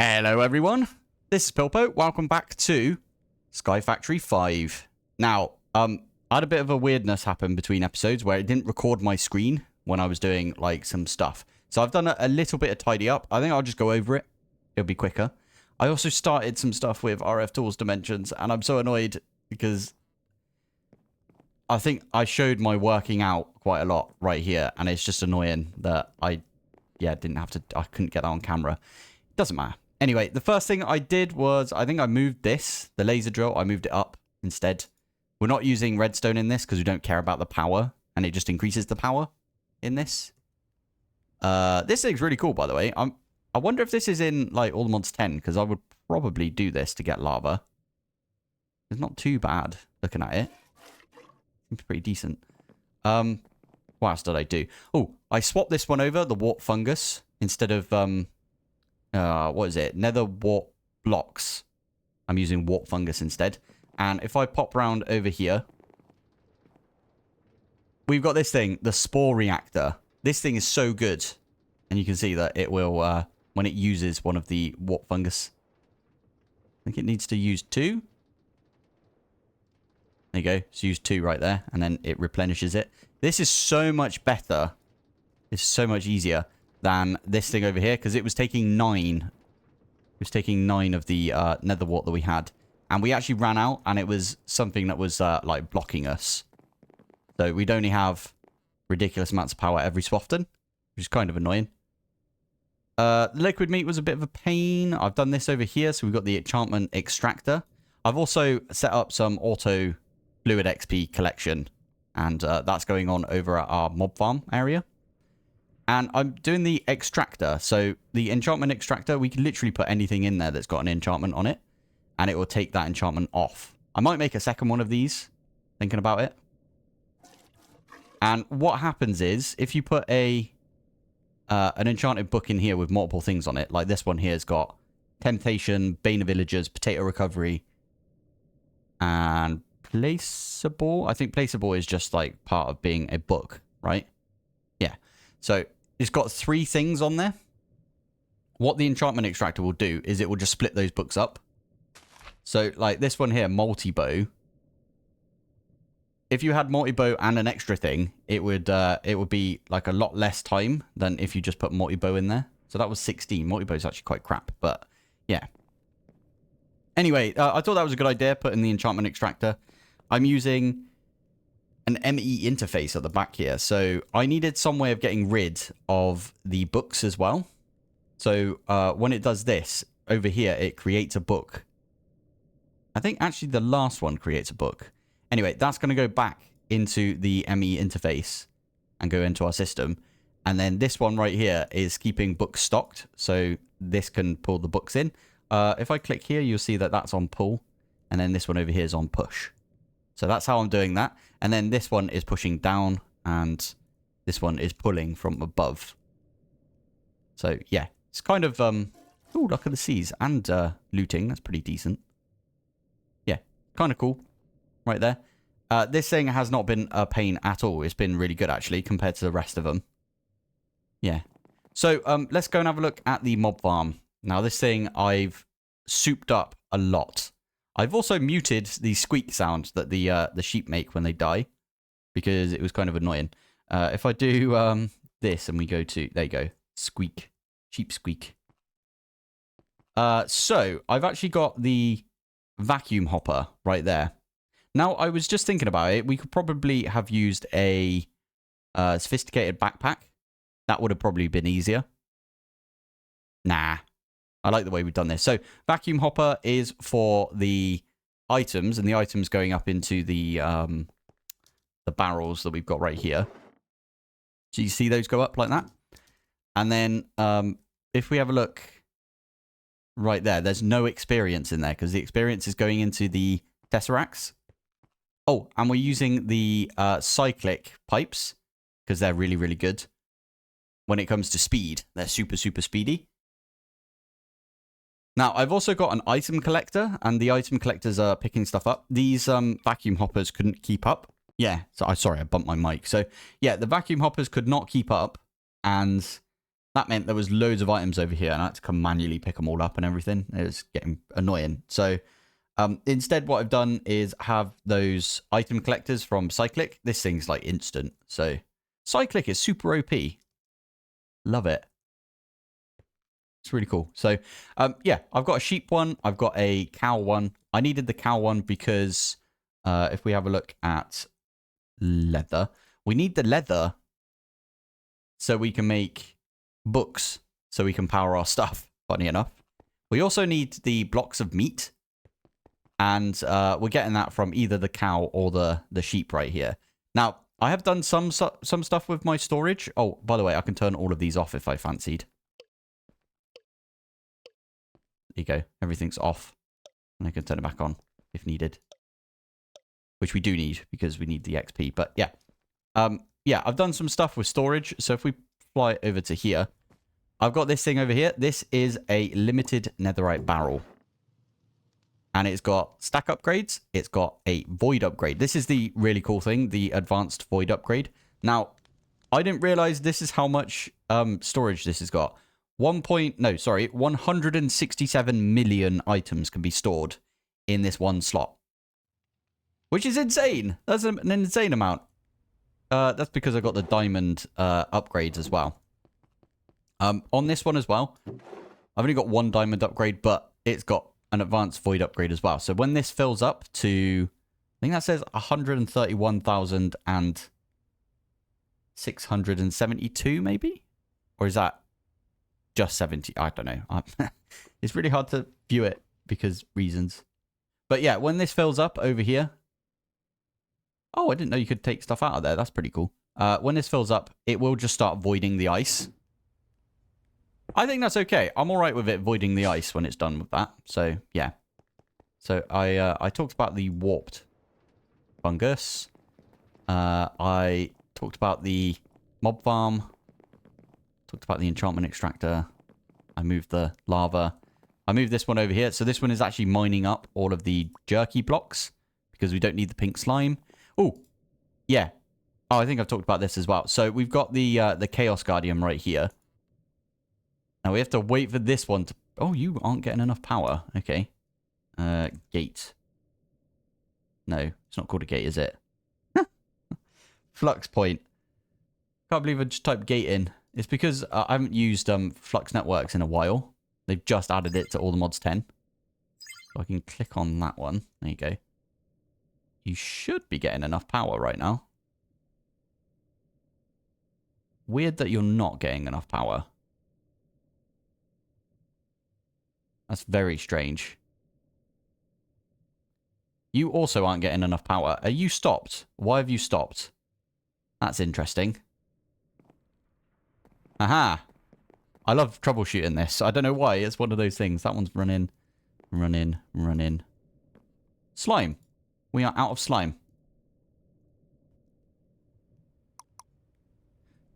Hello everyone, this is Pilpoh. Welcome back to SkyFactory 5. Now, I had a bit of a weirdness happen between episodes where it didn't record my screen when I was doing like some stuff. So I've done a little bit of tidy up. I think I'll just go over it. It'll be quicker. I also started some stuff with RF Tools Dimensions and I'm so annoyed because I think I showed my working out quite a lot right here and it's just annoying that I couldn't get that on camera. Doesn't matter. Anyway, the first thing I did was, I think I moved this, the laser drill, I moved it up instead. We're not using redstone in this because we don't care about the power, and it just increases the power in this. This thing's really cool, by the way. I wonder if this is in, like, all the mods 10, because I would probably do this to get lava. It's not too bad, looking at it. It's pretty decent. What else did I do? Oh, I swapped this one over, the warp fungus, instead of, what is it? Nether warp blocks. I'm using warp fungus instead. And if I pop round over here, we've got this thing, the spore reactor. This thing is so good. And you can see that it will, when it uses one of the warp fungus. I think it needs to use 2. There you go. So use 2 right there. And then it replenishes it. This is so much better. It's so much easier than this thing over here, because it was taking 9. It was taking 9 of the nether wart that we had. And we actually ran out, and it was something that was, like, blocking us. So we'd only have ridiculous amounts of power every so often, which is kind of annoying. The liquid meat was a bit of a pain. I've done this over here, so we've got the enchantment extractor. I've also set up some auto fluid XP collection, and that's going on over at our mob farm area. And I'm doing the extractor. So the enchantment extractor, we can literally put anything in there that's got an enchantment on it. And it will take that enchantment off. I might make a second one of these, thinking about it. And what happens is, if you put an enchanted book in here with multiple things on it, like this one here has got Temptation, Bane of Villagers, Potato Recovery, and Placeable. I think Placeable is just like part of being a book, right? Yeah. So it's got 3 things on there. What the enchantment extractor will do is it will just split those books up. So like this one here, multi-bow. If you had multi-bow and an extra thing, it would be like a lot less time than if you just put multi-bow in there. So that was 16. Multi-bow is actually quite crap, but yeah. Anyway, I thought that was a good idea, putting the enchantment extractor. I'm using an ME interface at the back here. So I needed some way of getting rid of the books as well. So when it does this, over here, it creates a book. I think actually the last one creates a book. Anyway, that's going to go back into the ME interface and go into our system. And then this one right here is keeping books stocked. So this can pull the books in. If I click here, you'll see that that's on pull. And then this one over here is on push. So that's how I'm doing that. And then this one is pushing down and this one is pulling from above. So yeah, it's kind of, oh, look at the seas and looting. That's pretty decent. Yeah, kind of cool right there. This thing has not been a pain at all. It's been really good actually compared to the rest of them. Yeah. So let's go and have a look at the mob farm. Now this thing I've souped up a lot. I've also muted the squeak sound that the sheep make when they die, because it was kind of annoying. If I do this and we go to, there you go, squeak, sheep squeak. So I've actually got the vacuum hopper right there. Now I was just thinking about it. We could probably have used a sophisticated backpack. That would have probably been easier. Nah. I like the way we've done this. So vacuum hopper is for the items, and the items going up into the barrels that we've got right here. So you see those go up like that. And then if we have a look right there, there's no experience in there because the experience is going into the tesseracts. Oh, and we're using the cyclic pipes because they're really, really good. When it comes to speed, they're super, super speedy. Now, I've also got an item collector, and the item collectors are picking stuff up. These vacuum hoppers couldn't keep up. Yeah, so sorry, I bumped my mic. So, yeah, the vacuum hoppers could not keep up, and that meant there was loads of items over here, and I had to come manually pick them all up and everything. It was getting annoying. So instead, what I've done is have those item collectors from Cyclic. This thing's like instant. So Cyclic is super OP. Love it. It's really cool. So, yeah, I've got a sheep one. I've got a cow one. I needed the cow one because if we have a look at leather, we need the leather so we can make books so we can power our stuff, funny enough. We also need the blocks of meat, and we're getting that from either the cow or the sheep right here. Now, I have done some stuff with my storage. Oh, by the way, I can turn all of these off if I fancied. There you go. Everything's off. And I can turn it back on if needed. Which we do need because we need the XP. But yeah. Yeah, I've done some stuff with storage. So if we fly over to here, I've got this thing over here. This is a limited netherite barrel. And it's got stack upgrades. It's got a void upgrade. This is the really cool thing, the advanced void upgrade. Now, I didn't realize this is how much storage this has got. 167 million items can be stored in this one slot. Which is insane. That's an insane amount. That's because I got the diamond upgrades as well. On this one as well, I've only got one diamond upgrade, but it's got an advanced void upgrade as well. So when this fills up to, I think that says 131,672 maybe? Or is that just 70? I don't know. It's really hard to view it because reasons. But yeah, when this fills up over here. Oh, I didn't know you could take stuff out of there. That's pretty cool. When this fills up, it will just start voiding the ice. I think that's okay. I'm all right with it voiding the ice when it's done with that. So, yeah. So, I talked about the warped fungus. I talked about the mob farm. Talked about the enchantment extractor. I moved the lava. I moved this one over here. So, this one is actually mining up all of the jerky blocks because we don't need the pink slime. Oh, yeah. Oh, I think I've talked about this as well. So, we've got the Chaos Guardian right here. Now, we have to wait for this one to... Oh, you aren't getting enough power. Okay. Gate. No, it's not called a gate, is it? Flux point. Can't believe I just typed gate in. It's because I haven't used Flux Networks in a while. They've just added it to all the mods 10. So I can click on that one. There you go. You should be getting enough power right now. Weird that you're not getting enough power. That's very strange. You also aren't getting enough power. Are you stopped? Why have you stopped? That's interesting. Aha! I love troubleshooting this. I don't know why. It's one of those things. That one's running. Slime. We are out of slime.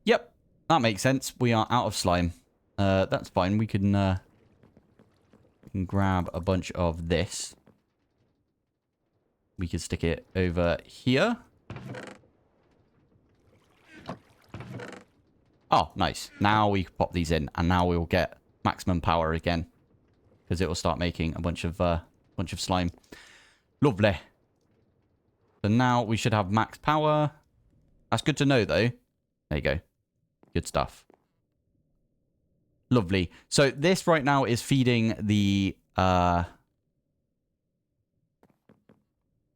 Yep. That makes sense. We are out of slime. That's fine. We can grab a bunch of this. We could stick it over here. Oh, nice. Now we can pop these in, and now we'll get maximum power again, because it will start making a bunch of slime. Lovely. So now we should have max power. That's good to know, though. There you go. Good stuff. Lovely. So this right now is feeding the...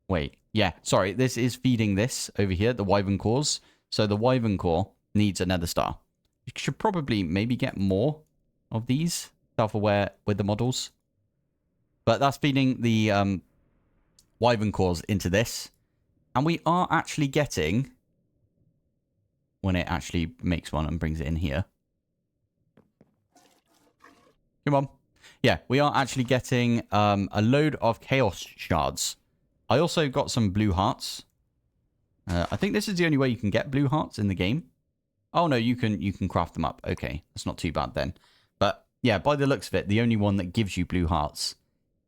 Wait. Yeah, sorry. This is feeding this over here, the Wyvern cores. So the Wyvern core needs a nether star. You should probably maybe get more of these. Self-aware with the models. But that's feeding the Wyvern cores into this. And we are actually getting... When it actually makes one and brings it in here. Come on. Yeah, we are actually getting a load of chaos shards. I also got some blue hearts. I think this is the only way you can get blue hearts in the game. Oh no, you can craft them up. Okay, that's not too bad then. But yeah, by the looks of it, the only one that gives you blue hearts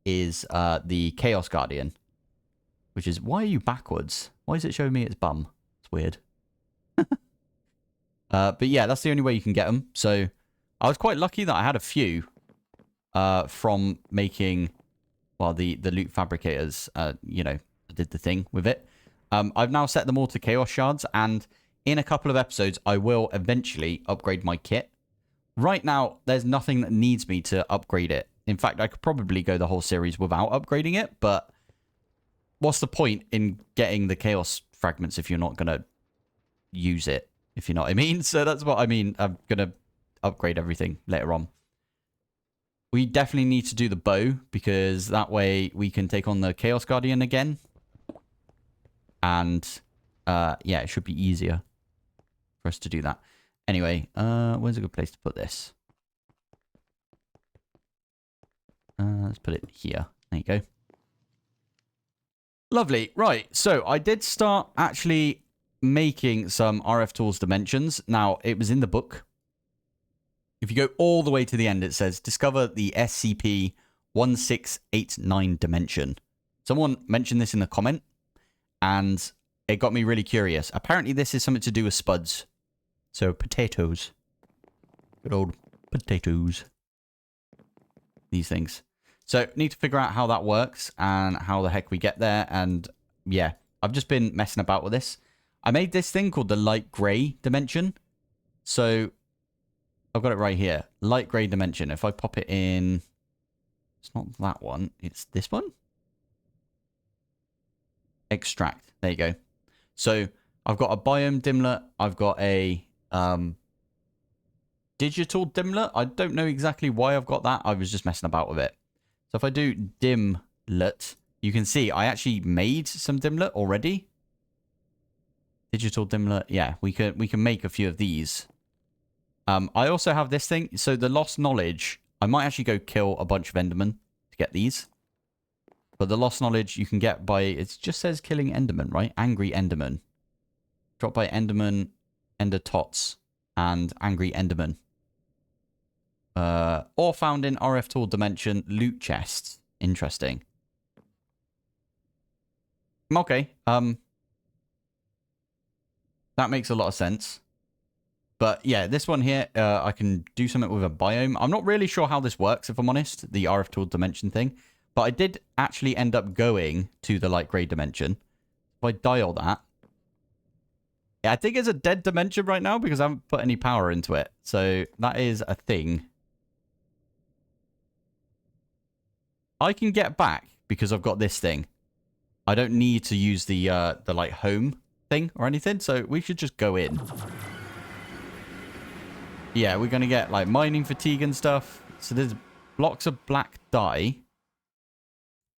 is the Chaos Guardian. Which is, why are you backwards? Why is it showing me its bum? It's weird. But yeah, that's the only way you can get them. So I was quite lucky that I had a few from making, well, the loot fabricators, you know, did the thing with it. I've now set them all to chaos shards, and in a couple of episodes, I will eventually upgrade my kit. Right now, there's nothing that needs me to upgrade it. In fact, I could probably go the whole series without upgrading it, but what's the point in getting the chaos fragments if you're not going to use it, if you know what I mean? So that's what I mean. I'm going to upgrade everything later on. We definitely need to do the bow, because that way we can take on the Chaos Guardian again. And, yeah, it should be easier for us to do that. Anyway, where's a good place to put this? Let's put it here. There you go. Lovely. Right, so I did start actually making some RF Tools dimensions. Now, it was in the book. If you go all the way to the end, it says, discover the SCP-1689 dimension. Someone mentioned this in the comment, and it got me really curious. Apparently, this is something to do with spuds. So, potatoes. Good old potatoes. These things. So, need to figure out how that works and how the heck we get there. And, yeah, I've just been messing about with this. I made this thing called the light grey dimension. So, I've got it right here. Light grey dimension. If I pop it in... It's not that one. It's this one? Extract. There you go. So, I've got a biome dimlet. I've got a digital dimlet. I don't know exactly why I've got that. I was just messing about with it. So, if I do dimlet, you can see I actually made some dimlet already. Digital dimlet. Yeah, we can make a few of these. I also have this thing. So the lost knowledge, I might actually go kill a bunch of endermen to get these. But the lost knowledge you can get by, it just says killing enderman, right? Angry enderman. Dropped by enderman, ender tots, and angry enderman. Or found in RF tool dimension loot chests. Interesting. Okay. That makes a lot of sense. But yeah, this one here, I can do something with a biome. I'm not really sure how this works, if I'm honest, the RF tool dimension thing. But I did actually end up going to the light grey dimension. If I dial that. Yeah, I think it's a dead dimension right now because I haven't put any power into it. So that is a thing. I can get back because I've got this thing. I don't need to use the like home thing or anything. So we should just go in. Yeah, we're going to get, like, mining fatigue and stuff. So there's blocks of black dye.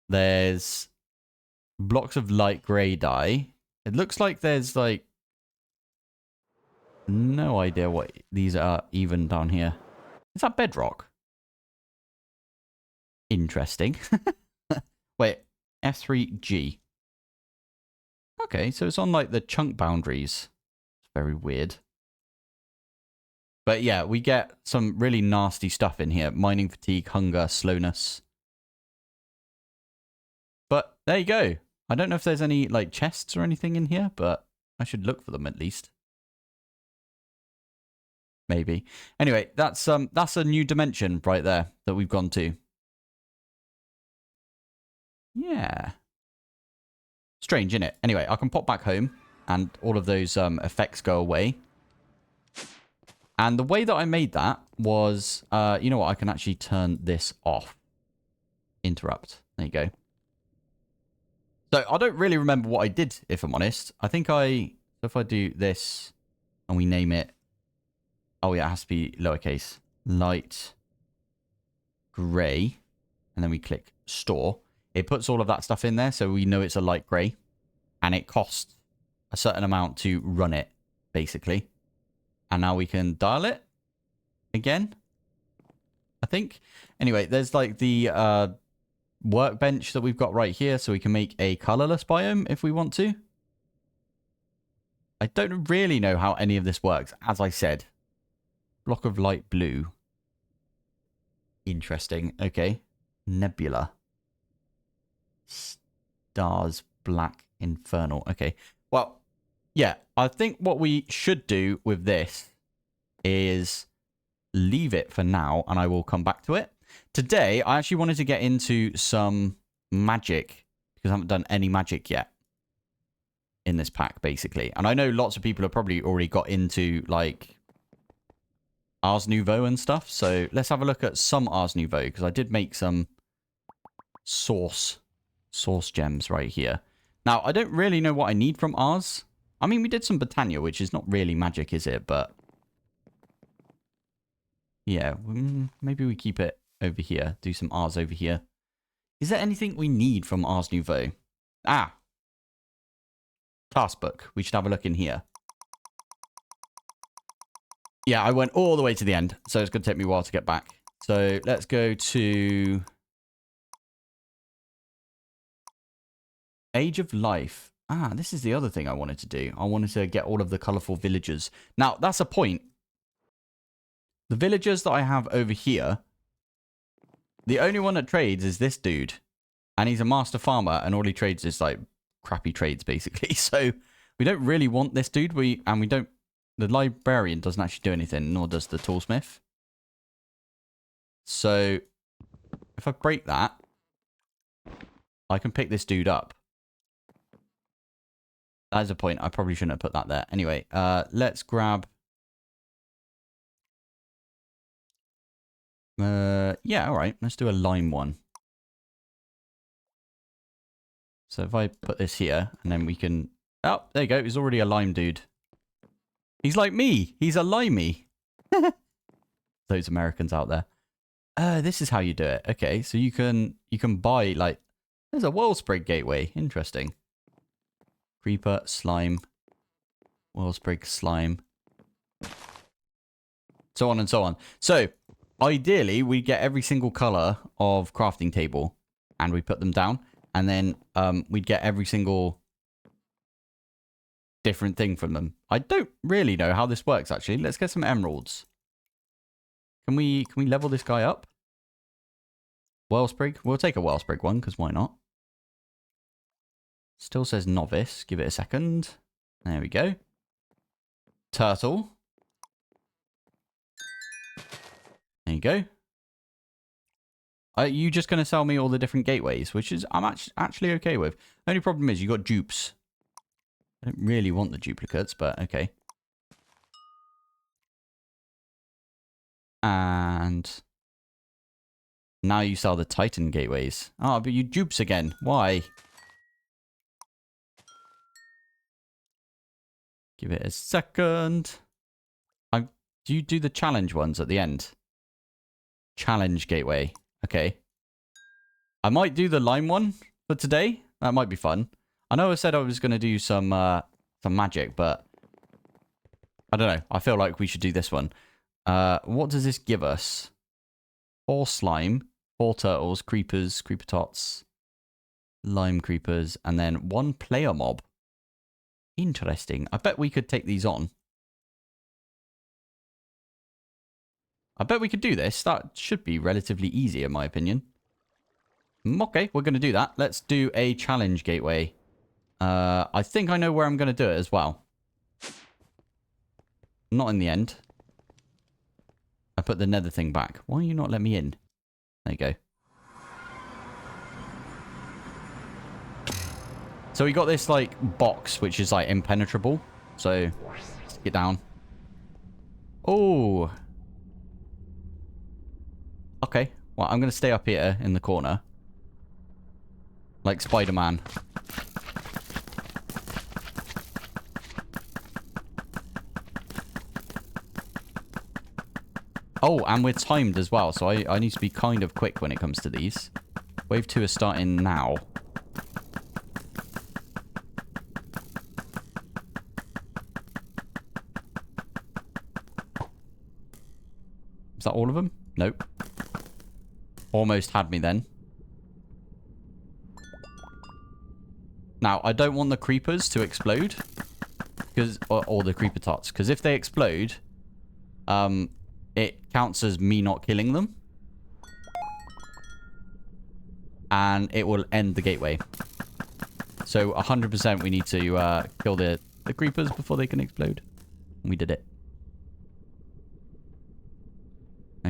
There's blocks of light grey dye. It looks like there's, like, no idea what these are even down here. Is that bedrock? Interesting. Wait, F3G. Okay, so it's on, like, the chunk boundaries. It's very weird. But yeah, we get some really nasty stuff in here. Mining fatigue, hunger, slowness. But there you go. I don't know if there's any like chests or anything in here, but I should look for them at least. Maybe. Anyway, that's a new dimension right there that we've gone to. Yeah. Strange, isn't it? Anyway, I can pop back home and all of those effects go away. And the way that I made that was, you know what? I can actually turn this off. Interrupt. There you go. So I don't really remember what I did, if I'm honest. I think if I do this and we name it. Oh, yeah, it has to be lowercase. Light grey. And then we click store. It puts all of that stuff in there. So we know it's a light grey. And it costs a certain amount to run it, basically. And now we can dial it again, I think. Anyway, there's like the workbench that we've got right here. So we can make a colorless biome if we want to. I don't really know how any of this works. As I said, block of light blue. Interesting. Okay. Nebula. Stars, black, infernal. Okay. Well, yeah, I think what we should do with this is leave it for now, and I will come back to it. Today, I actually wanted to get into some magic, because I haven't done any magic yet in this pack, basically. And I know lots of people have probably already got into, like, Ars Nouveau and stuff. So let's have a look at some Ars Nouveau, because I did make some source gems right here. Now, I don't really know what I need from Ars. I mean, we did some Botania, which is not really magic, is it? But yeah, maybe we keep it over here. Do some Ars over here. Is there anything we need from Ars Nouveau? Ah, taskbook. We should have a look in here. Yeah, I went all the way to the end, so it's going to take me a while to get back. So let's go to Age of Life. Ah, this is the other thing I wanted to do. I wanted to get all of the colorful villagers. Now, that's a point. The villagers that I have over here, the only one that trades is this dude. And he's a master farmer, and all he trades is, like, crappy trades, basically. So we don't really want this dude. We don't... The librarian doesn't actually do anything, nor does the toolsmith. So if I break that, I can pick this dude up. That is a point. I probably shouldn't have put that there. Anyway, let's grab... yeah, all right. Let's do a lime one. So if I put this here, and then we can... Oh, there you go. He's already a lime dude. He's like me. He's a limey. Those Americans out there. This is how you do it. Okay, so you can buy, like... There's a Wellsprig gateway. Interesting. Creeper, slime. Wellsprig, slime. So on and so on. So, ideally, we get every single color of crafting table. And we put them down. And then we'd get every single different thing from them. I don't really know how this works, actually. Let's get some emeralds. Can we level this guy up? Wellsprig? We'll take a Wellsprig one, because why not? Still says novice. Give it a second. There we go. Turtle. There you go. Are you just going to sell me all the different gateways, which is I'm actually okay with. Only problem is you got dupes. I don't really want the duplicates, but okay. And now you sell the Titan gateways. Oh, but you dupes again. Why? Give it a second. Do you do the challenge ones at the end? Challenge gateway. Okay. I might do the lime one for today. That might be fun. I know I said I was going to do some magic, but I don't know. I feel like we should do this one. What does this give us? 4 slime, 4 turtles, creepers, creeper tots, lime creepers, and then 1 player mob. Interesting. I bet we could take these on. I bet we could do this. That should be relatively easy, in my opinion. Okay, we're going to do that. Let's do a challenge gateway. I think I know where I'm going to do it as well. Not in the end. I put the nether thing back. Why are you not letting me in? There you go. So we got this, like, box, which is, like, impenetrable. So, let's get down. Oh. Okay. Well, I'm going to stay up here in the corner. Like Spider-Man. Oh, and we're timed as well, so I need to be kind of quick when it comes to these. Wave 2 is starting now. Is that all of them? Nope. Almost had me then. Now, I don't want the creepers to explode. Because, or the creeper tots. Because if they explode, it counts as me not killing them. And it will end the gateway. So 100% we need to kill the creepers before they can explode. And we did it.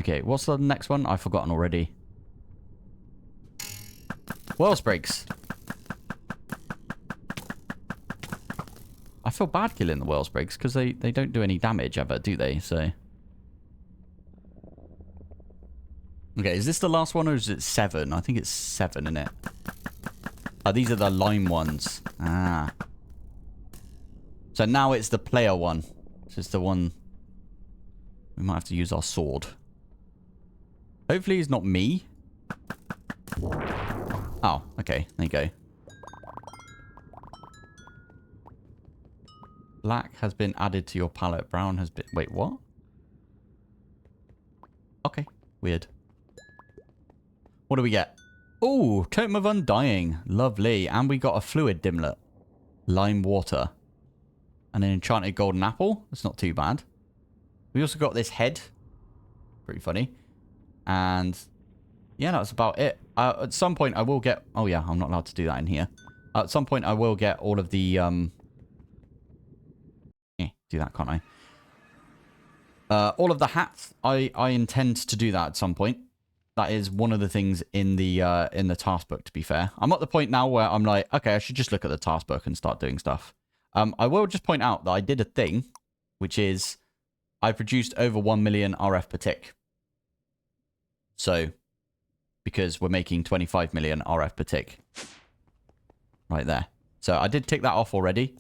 Okay, what's the next one? I've forgotten already. Well sprigs. I feel bad killing the well sprigs because they don't do any damage ever, do they? So. Okay, is this the last one or is it 7? I think it's 7, isn't it? Oh, these are the lime ones. Ah. So now it's the player one. This is the one... We might have to use our sword. Hopefully it's not me. Oh, okay. There you go. Black has been added to your palette. Brown has been... Wait, what? Okay. Weird. What do we get? Oh, Totem of Undying. Lovely. And we got a fluid dimlet. Lime water. And an enchanted golden apple. That's not too bad. We also got this head. Pretty funny. And yeah, that's about it. At some point I will get... Oh yeah, I'm not allowed to do that in here. At some point I will get all of the... do that, can't I? All of the hats. I intend to do that at some point. That is one of the things in the task book, to be fair. I'm at the point now where I'm like, okay, I should just look at the task book and start doing stuff. I will just point out that I did a thing, which is I produced over 1 million RF per tick. So, because we're making 25 million RF per tick. Right there. So I did tick that off already.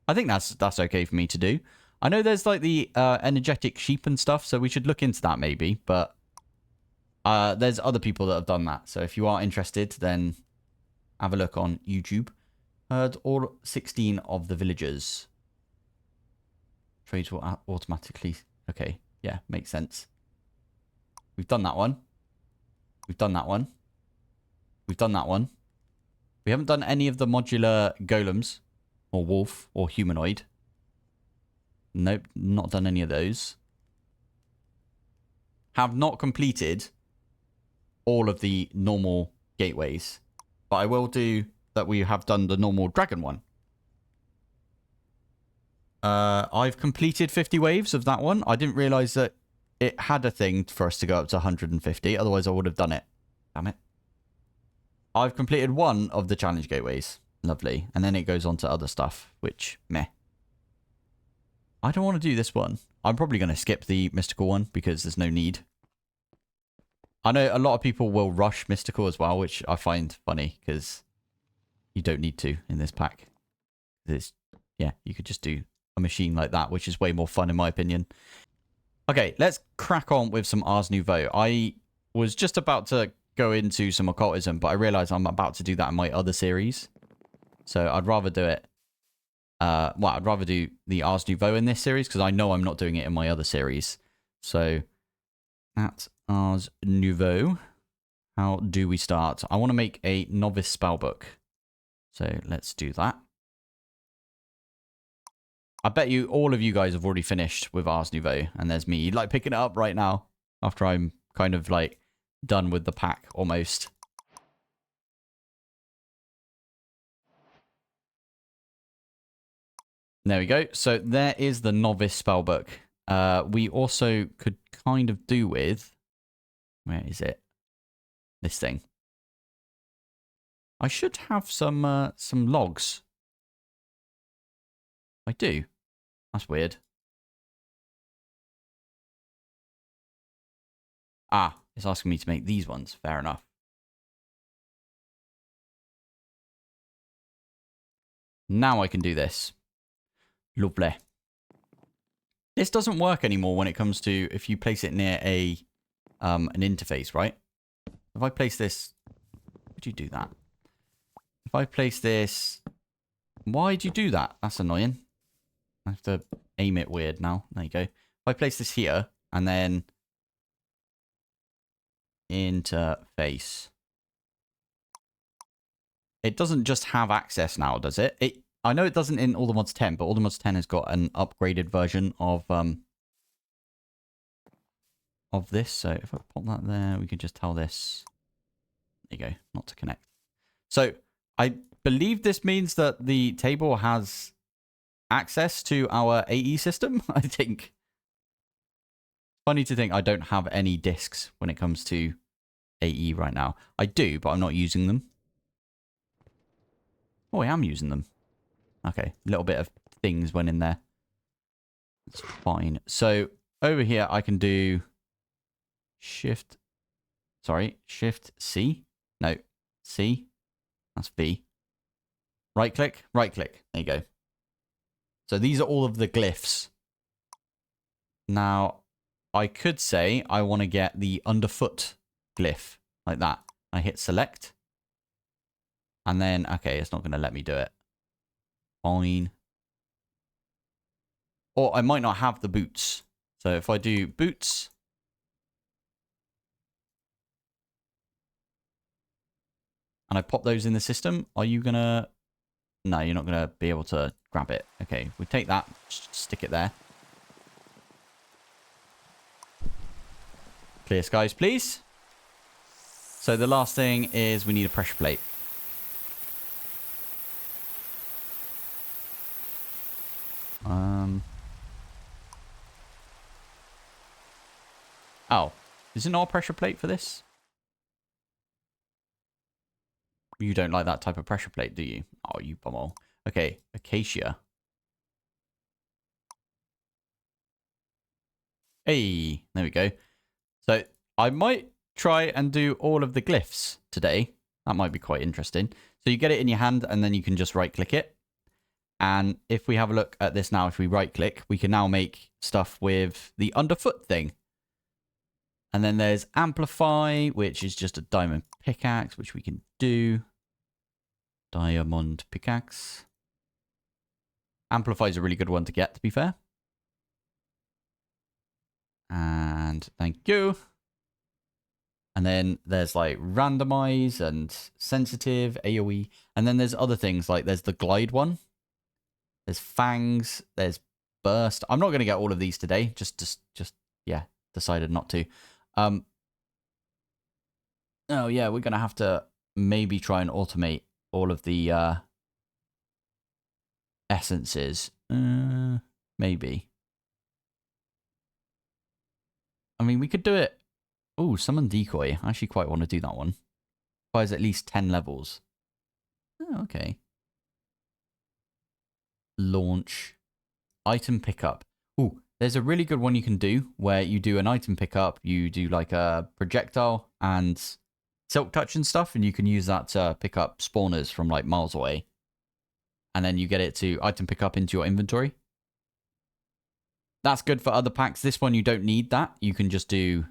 I think that's okay for me to do. I know there's like the energetic sheep and stuff, so we should look into that maybe, but there's other people that have done that. So if you are interested, then have a look on YouTube. Heard all 16 of the villagers. Trades will automatically... Okay, yeah, makes sense. We've done that one. We've done that one. We've done that one. We haven't done any of the modular golems. Or wolf. Or humanoid. Nope, not done any of those. Have not completed all of the normal gateways. But I will do that we have done the normal dragon one. I've completed 50 waves of that one. I didn't realize that it had a thing for us to go up to 150. Otherwise, I would have done it. Damn it. I've completed one of the challenge gateways. Lovely. And then it goes on to other stuff, which, meh. I don't want to do this one. I'm probably going to skip the mystical one because there's no need. I know a lot of people will rush mystical as well, which I find funny because you don't need to in this pack. Yeah, you could just do a machine like that, which is way more fun in my opinion. Okay, let's crack on with some Ars Nouveau. I was just about to go into some occultism, but I realized I'm about to do that in my other series. So I'd rather do it. Well, I'd rather do the Ars Nouveau in this series because I know I'm not doing it in my other series. So at Ars Nouveau, how do we start? I want to make a novice spellbook. So let's do that. I bet you all of you guys have already finished with Ars Nouveau, and there's me like picking it up right now after I'm kind of like done with the pack almost. There we go. So there is the novice spellbook. We also could kind of do with... Where is it? This thing. I should have some logs. I do. That's weird. Ah, it's asking me to make these ones. Fair enough. Now I can do this. Lovely. This doesn't work anymore when it comes to if you place it near a an interface, right? If I place this... Would you do that? If I place this... Why'd you do that? That's annoying. I have to aim it weird now. There you go. If I place this here and then interface. It doesn't just have access now, does it? I know it doesn't in All the Mods 10, but All the Mods 10 has got an upgraded version of this. So if I pop that there, we can just tell this. There you go. Not to connect. So I believe this means that the table has access to our AE system, I think. Funny to think I don't have any discs when it comes to AE right now. I do, but I'm not using them. Oh, I am using them. Okay, a little bit of things went in there. It's fine. So over here, I can do Shift C. No, C. That's V. Right click. There you go. So these are all of the glyphs. Now, I could say I want to get the underfoot glyph like that. I hit select. And then, okay, it's not going to let me do it. Fine. Or I might not have the boots. So if I do boots. And I pop those in the system, are you going to... No, you're not going to be able to grab it. Okay, we take that, stick it there. Clear skies, please. So the last thing is we need a pressure plate. Oh, is it not a pressure plate for this? You don't like that type of pressure plate, do you? Oh, you bumhole. Okay, acacia. Hey, there we go. So I might try and do all of the glyphs today. That might be quite interesting. So you get it in your hand and then you can just right click it. And if we have a look at this now, if we right click, we can now make stuff with the underfoot thing. And then there's amplify, which is just a diamond pickaxe, which we can do. Diamond pickaxe. Amplify is a really good one to get, to be fair. And thank you. And then there's like randomize and sensitive, AoE. And then there's other things like there's the glide one. There's fangs. There's burst. I'm not going to get all of these today. Just yeah, decided not to. Oh yeah, we're going to have to maybe try and automate all of the essences. Maybe. I mean, we could do it. Oh, summon decoy. I actually quite want to do that one. Requires at least 10 levels. Oh, okay. Launch. Item pickup. Oh, there's a really good one you can do where you do an item pickup. You do like a projectile and silk touch and stuff. And you can use that to pick up spawners from like miles away. And then you get it to item pickup into your inventory. That's good for other packs. This one, you don't need that. You can just do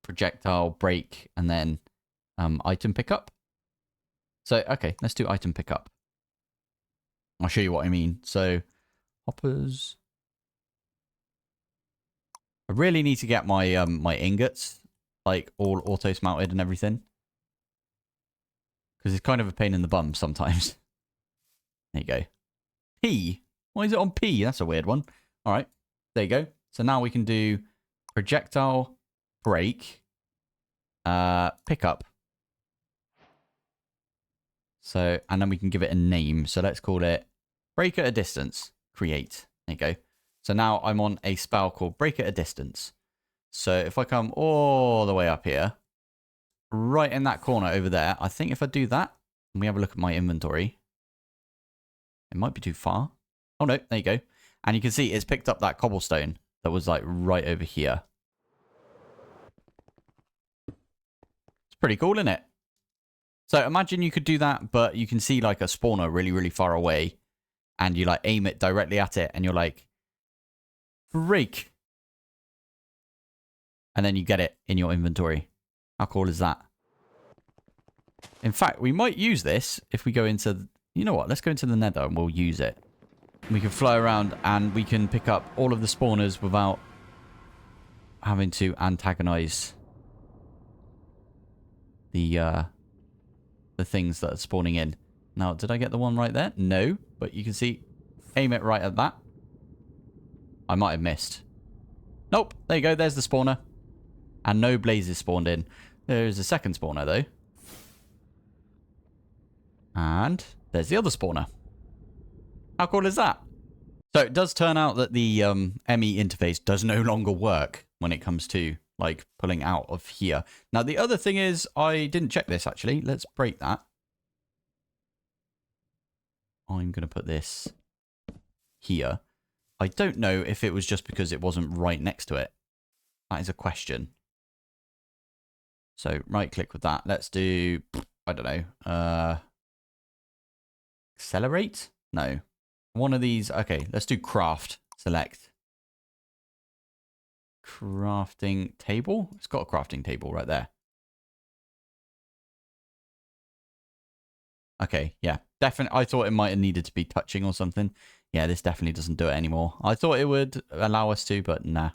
projectile, break, and then item pickup. So, okay, let's do item pickup. I'll show you what I mean. So, hoppers. I really need to get my my ingots, like, all auto-smelted and everything. Because it's kind of a pain in the bum sometimes. There you go. P. Why is it on P? That's a weird one. All right. There you go. So now we can do projectile, break, pickup. So, and then we can give it a name. So let's call it break at a distance. Create. There you go. So now I'm on a spell called break at a distance. So if I come all the way up here, right in that corner over there, I think if I do that, and we have a look at my inventory, it might be too far. Oh no, there you go. And you can see it's picked up that cobblestone that was like right over here. It's pretty cool, isn't it? So imagine you could do that, but you can see like a spawner really, really far away. And you like aim it directly at it and you're like, break. And then you get it in your inventory. How cool is that? In fact, we might use this if we go into... You know what? Let's go into the nether and we'll use it. We can fly around and we can pick up all of the spawners without having to antagonize the things that are spawning in. Now, did I get the one right there? No, but you can see, aim it right at that. I might have missed. Nope, there you go. There's the spawner. And no blazes spawned in. There's a second spawner, though. And there's the other spawner. How cool is that? So it does turn out that the ME interface does no longer work. when it comes to like pulling out of here. Now, the other thing is I didn't check this actually. Let's break that. I'm going to put this here. I don't know if it was just because it wasn't right next to it. That is a question. So right click with that. Let's do, I don't know, accelerate? No. One of these. Okay, let's do craft. Select. Crafting table. It's got a crafting table right there. Okay, yeah. Definitely. I thought it might have needed to be touching or something. Yeah, this definitely doesn't do it anymore. I thought it would allow us to, but nah.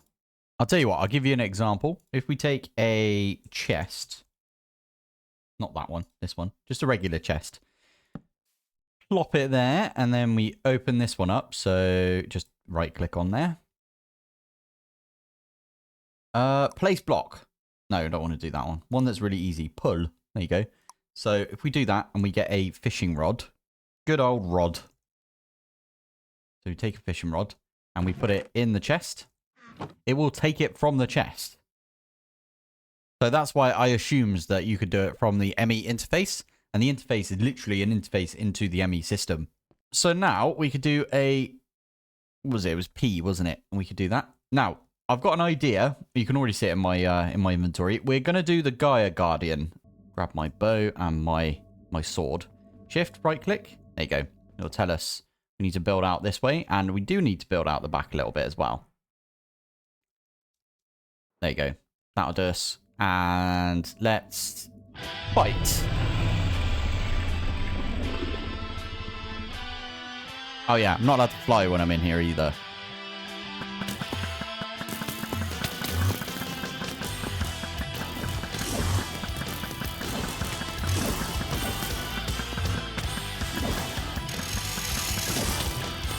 I'll tell you what, I'll give you an example. If we take a chest, not that one, this one, just a regular chest, plop it there, and then we open this one up. So just right click on there. Place block. No, I don't want to do that one. One that's really easy. Pull. There you go. So if we do that and we get a fishing rod, good old rod. So we take a fishing rod and we put it in the chest. It will take it from the chest. So that's why I assumed that you could do it from the ME interface. And the interface is literally an interface into the ME system. So now we could do a... What was it? It was P, wasn't it? And we could do that. Now, I've got an idea. You can already see it in my inventory. We're going to do the Gaia Guardian. Grab my bow and my sword. Shift, right click. There you go. It'll tell us we need to build out this way. And we do need to build out the back a little bit as well. There you go. That'll do us. And let's fight. Oh yeah, I'm not allowed to fly when I'm in here either.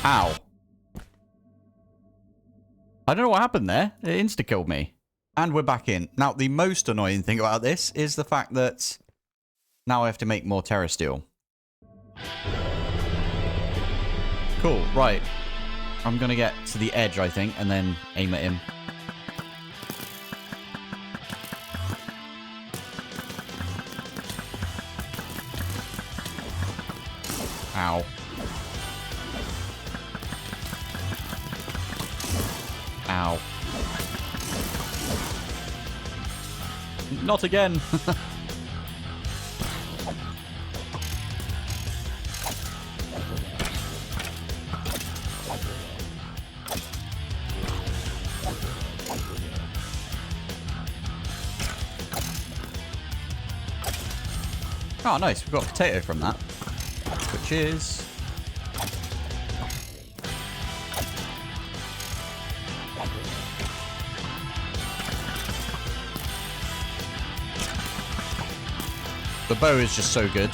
Ow. I don't know what happened there. It insta-killed me. And we're back in. Now, the most annoying thing about this is the fact that now I have to make more terra steel. Cool, right. I'm going to get to the edge, I think, and then aim at him. Ow. Ow. Not again. Oh, nice. We've got a potato from that, which is... The bow is just so good.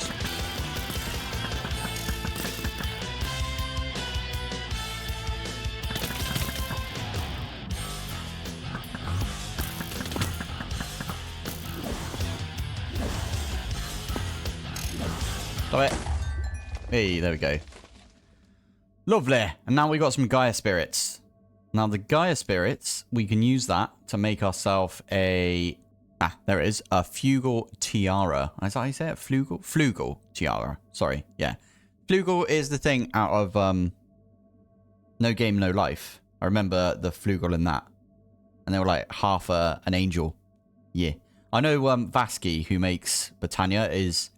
Stop it. Hey, there we go. Lovely. And now we got some Gaia spirits. Now the Gaia spirits, we can use that to make ourselves a... Ah, there it is. A Flugel tiara. Is that how you say it? Flugel? Flugel tiara. Sorry. Yeah. Flugel is the thing out of No Game, No Life. I remember the Flugel in that. And they were like half an angel. Yeah. I know Vasky, who makes Britannia, is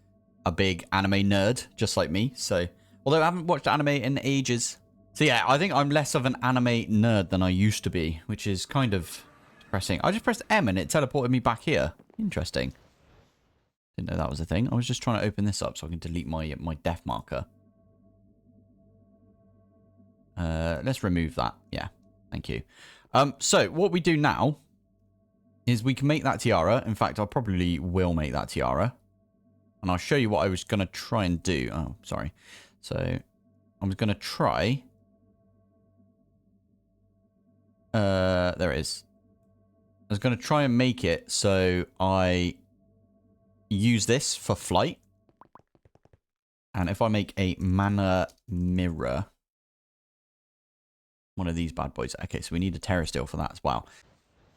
a big anime nerd, just like me. So, although I haven't watched anime in ages. So yeah, I think I'm less of an anime nerd than I used to be, which is kind of... Pressing. I just pressed M and it teleported me back here. Interesting. Didn't know that was a thing. I was just trying to open this up so I can delete my death marker. Let's remove that. Yeah. Thank you. So what we do now is we can make that tiara. In fact, I probably will make that tiara. And I'll show you what I was going to try and do. Oh, sorry. So I was going to try. There it is. I was going to try and make it so I use this for flight. And if I make a mana mirror, one of these bad boys. Okay, so we need a terra steel for that as well.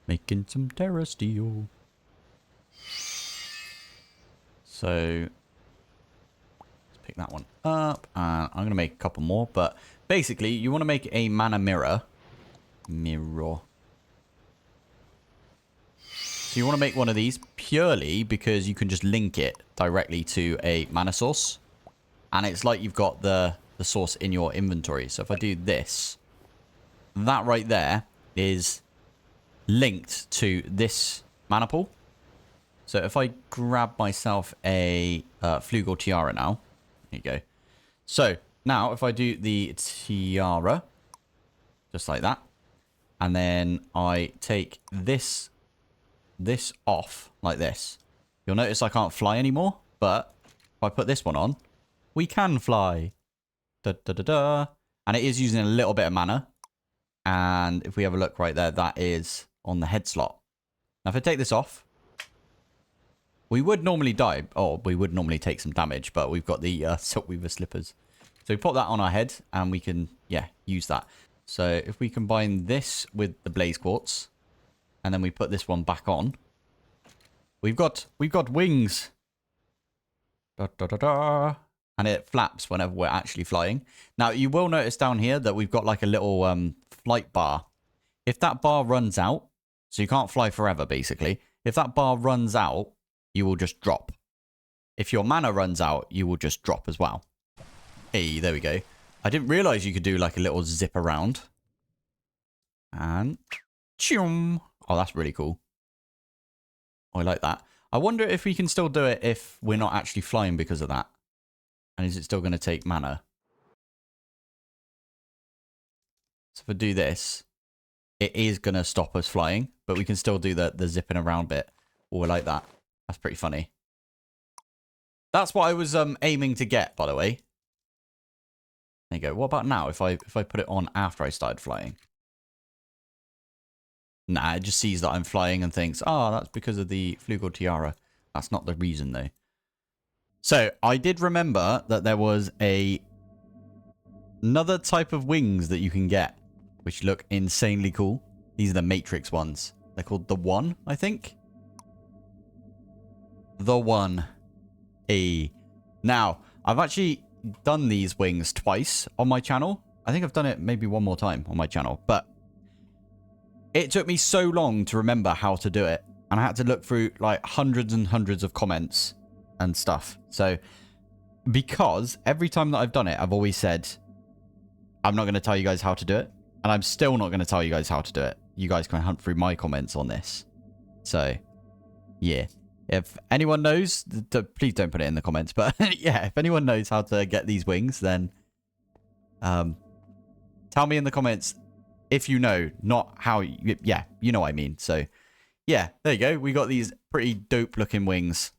Making some terra steel. So, let's pick that one up. And I'm going to make a couple more. But basically, you want to make a mana mirror. Mirror. So you want to make one of these purely because you can just link it directly to a mana source. And it's like you've got the source in your inventory. So if I do this, that right there is linked to this mana pool. So if I grab myself a flugel tiara now, here you go. So now if I do the tiara, just like that, and then I take this off like this, you'll notice I can't fly anymore. But if I put this one on, we can fly. Da, da, da, da. And it is using a little bit of mana. And if we have a look right there, that is on the head slot. Now if I take this off, we would normally die, or we would normally take some damage, but we've got the Siltweaver slippers. So we put that on our head and we can, yeah, use that. So if we combine this with the blaze quartz, and then we put this one back on, we've got wings. Da, da, da, da. And it flaps whenever we're actually flying. Now you will notice down here that we've got like a little flight bar. If that bar runs out, so you can't fly forever basically. If that bar runs out, you will just drop. If your mana runs out, you will just drop as well. Hey, there we go. I didn't realize you could do like a little zip around. And choom. Oh, that's really cool. Oh, I like that. I wonder if we can still do it if we're not actually flying because of that. And is it still going to take mana? So if I do this, it is going to stop us flying, but we can still do the zipping around bit. Oh, I like that. That's pretty funny. That's what I was aiming to get, by the way. There you go. What about now if I put it on after I started flying? Nah, it just sees that I'm flying and thinks, oh, that's because of the flugel tiara. That's not the reason, though. So, I did remember that there was another type of wings that you can get, which look insanely cool. These are the Matrix ones. They're called the One, I think. The One. Now, I've actually done these wings twice on my channel. I think I've done it maybe one more time on my channel, but it took me so long to remember how to do it. And I had to look through like hundreds and hundreds of comments and stuff. So, because every time that I've done it, I've always said, I'm not going to tell you guys how to do it. And I'm still not going to tell you guys how to do it. You guys can hunt through my comments on this. So, yeah. If anyone knows, please don't put it in the comments. But yeah, if anyone knows how to get these wings, then tell me in the comments if you know, not how. Yeah, you know what I mean. So, yeah, there you go. We got these pretty dope looking wings.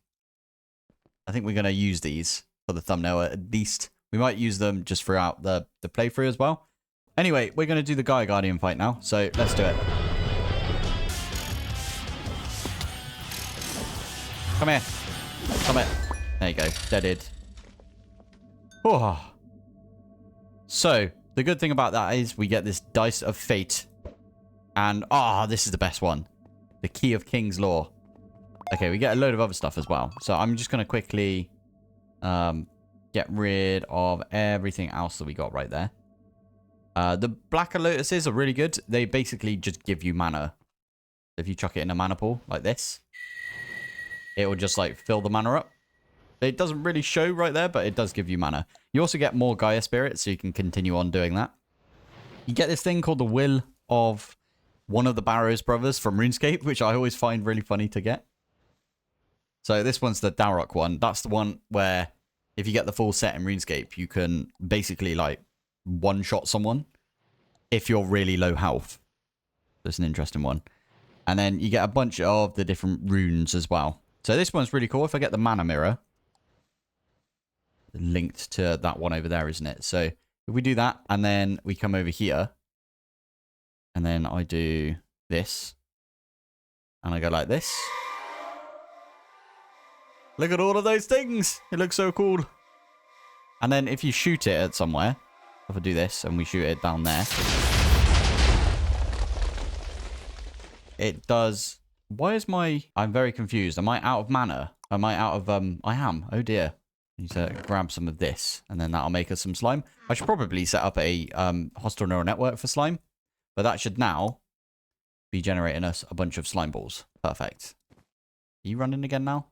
I think we're going to use these for the thumbnail at least. We might use them just throughout the playthrough as well. Anyway, we're going to do the Gaia Guardian fight now. So let's do it. Come here. Come here. There you go. Deaded. Oh. So the good thing about that is we get this Dice of Fate. And, this is the best one. The Key of King's Law. Okay, we get a load of other stuff as well. So I'm just going to quickly get rid of everything else that we got right there. The Blacker Lotuses are really good. They basically just give you mana. If you chuck it in a mana pool like this, it will just like fill the mana up. It doesn't really show right there, but it does give you mana. You also get more Gaia Spirits, so you can continue on doing that. You get this thing called the Will of one of the Barrows brothers from RuneScape, which I always find really funny to get. So this one's the Darok one. That's the one where if you get the full set in RuneScape, you can basically like one-shot someone if you're really low health. That's an interesting one. And then you get a bunch of the different runes as well. So this one's really cool. If I get the mana mirror linked to that one over there, isn't it? So if we do that and then we come over here and then I do this and I go like this. Look at all of those things. It looks so cool. And then if you shoot it at somewhere, if I do this and we shoot it down there, it does... Why is my... I'm very confused. Am I out of mana? Am I out of... I am. Oh, dear. Need to grab some of this, and then that'll make us some slime. I should probably set up a hostile neural network for slime, but that should now be generating us a bunch of slime balls. Perfect. Are you running again now?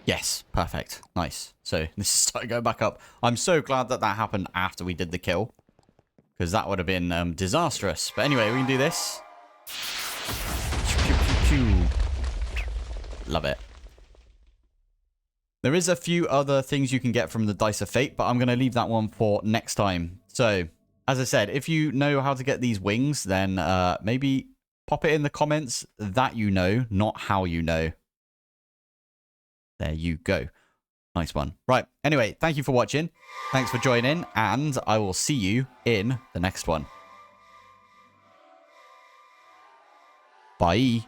Yes, perfect. Nice. So this is starting to go back up. I'm so glad that that happened after we did the kill, because that would have been disastrous. But anyway, we can do this. Love it. There is a few other things you can get from the Dice of Fate, but I'm going to leave that one for next time. So, as I said, if you know how to get these wings, then maybe pop it in the comments that you know, not how you know. There you go. Nice one. Right. Anyway, thank you for watching. Thanks for joining, and I will see you in the next one. Bye.